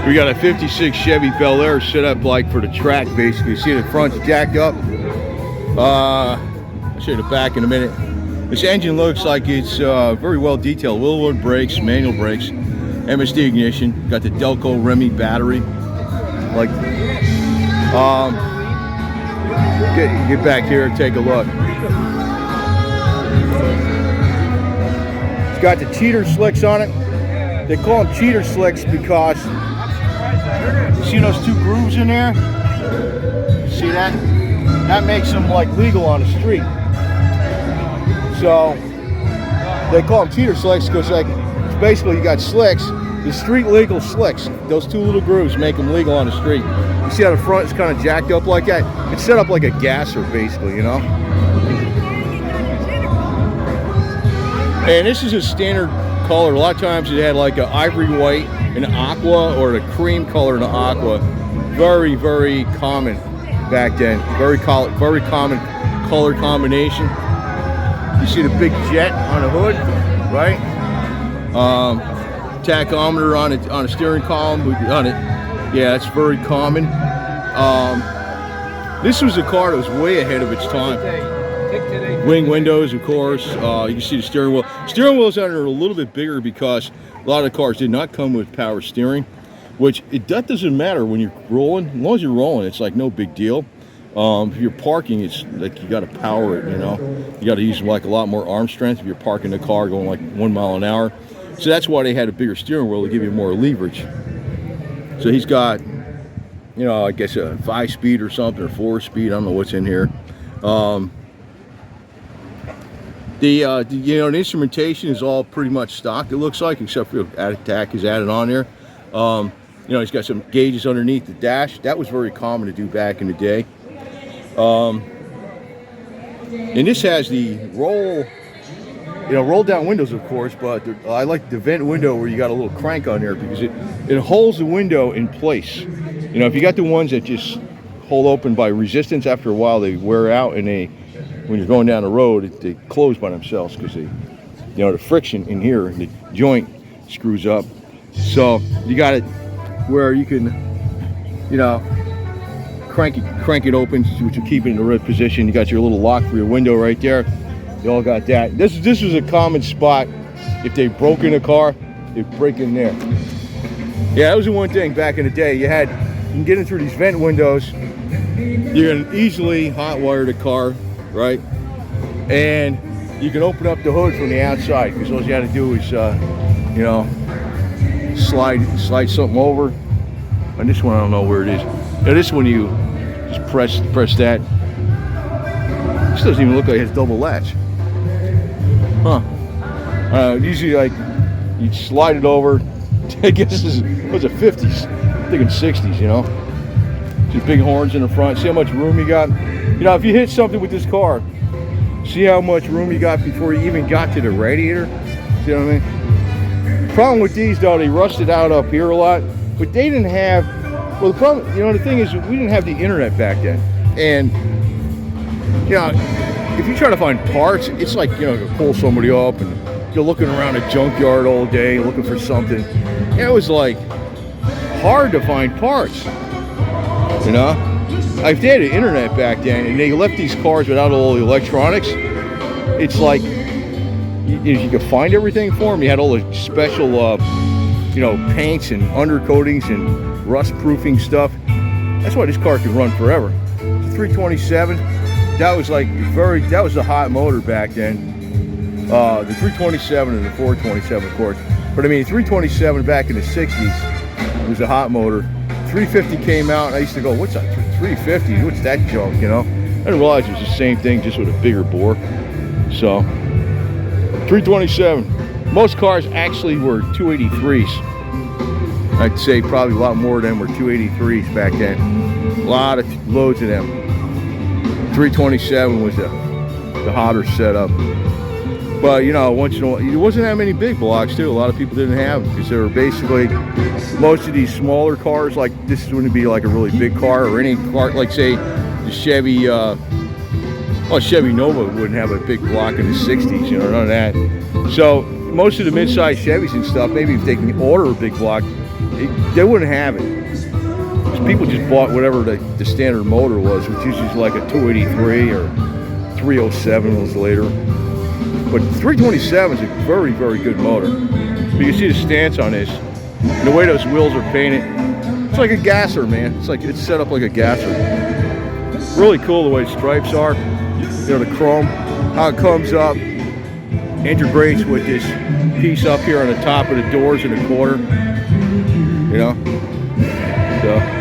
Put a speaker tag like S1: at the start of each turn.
S1: We got a 56 Chevy Bel Air set up like for the track, basically. You see the front's jacked up. I'll show you the back in a minute. This engine looks like it's very well detailed. Willwood brakes, manual brakes, MSD ignition. Got the Delco Remy battery. Like, get back here and take a look. It's got the cheater slicks on it. They call them cheater slicks because you see those two grooves in there? See that? That makes them like legal on the street. So they call them cheater slicks because like basically you got slicks, the street legal slicks. Those two little grooves make them legal on the street. You see how the front is kind of jacked up like that? It's set up like a gasser basically, you know? And this is a standard color. A lot of times it had like an ivory white, an aqua, or the cream color in the aqua. Very, very common back then. Very common color combination. You see the big jet on the hood, right? Tachometer on a steering column on it. Yeah, that's very common. This was a car that was way ahead of its time. Wing windows, of course. You can see the steering wheel. Steering wheels are a little bit bigger because a lot of the cars did not come with power steering, which that doesn't matter when you're rolling. As long as you're rolling, it's like no big deal. If you're parking, it's like you got to power it, you know. You got to use like a lot more arm strength if you're parking the car going like 1 mile an hour. So that's why they had a bigger steering wheel to give you more leverage. So he's got, you know, I guess a 5-speed or something, or 4-speed. I don't know what's in here. You know, the instrumentation is all pretty much stock, it looks like, except for the attack is added on there. You know, he's got some gauges underneath the dash. That was very common to do back in the day. And this has the roll down windows, of course, but I like the vent window where you got a little crank on there because it holds the window in place. You know, if you got the ones that just hold open by resistance, after a while they wear out, and when you're going down the road, they close by themselves because you know, the friction in here, the joint screws up. So you got it where you can, you know, crank it open, which will keep it in the right position. You got your little lock for your window right there. You all got that. This was a common spot. If they broke in a car, they'd break in there. Yeah, that was the one thing back in the day. You can get in through these vent windows. You can easily hotwire the car, right? And you can open up the hood from the outside because all you got to do is, you know, slide something over. And this one, I don't know where it is. Now this one, you just press that. This doesn't even look like it has double latch. Huh. Usually, like, you slide it over. I guess this was a 50s. I'm thinking 60s, you know. These big horns in the front. See how much room you got? You know, if you hit something with this car, see how much room you got before you even got to the radiator? See what I mean? The problem with these, though, they rusted out up here a lot. But they didn't have, well, the problem, you know, the thing is, we didn't have the internet back then. And, you know, if you try to find parts, it's like, you know, you pull somebody up and you're looking around a junkyard all day looking for something. It was like hard to find parts, you know? If they had the internet back then and they left these cars without all the electronics, it's like you could find everything for them. You had all the special, you know, paints and undercoatings and rust-proofing stuff. That's why this car could run forever. It's a 327. That was like that was the hot motor back then. The 327 and the 427, of course. But I mean, 327 back in the 60s was a hot motor. 350 came out, and I used to go, what's that 350? What's that junk, you know? I didn't realize it was the same thing, just with a bigger bore. So, 327. Most cars actually were 283s. I'd say probably a lot more of them were 283s back then. A lot of loads of them. 327 was the hotter setup. But, you know, once in a while, there wasn't that many big blocks, too. A lot of people didn't have them because they were basically, most of these smaller cars, like this wouldn't be like a really big car, or any car, like say the Chevy, Chevy Nova wouldn't have a big block in the 60s, you know, none of that. So most of the mid-size Chevys and stuff, maybe if they can order a big block, they wouldn't have it. People just bought whatever the standard motor was, which usually is like a 283 or 307 was later. But 327 is a very, very good motor. But you see the stance on this, and the way those wheels are painted. It's like a gasser, man. It's set up like a gasser. Really cool the way the stripes are. You know, the chrome, how it comes up, integrates with this piece up here on the top of the doors in the corner. You know, so.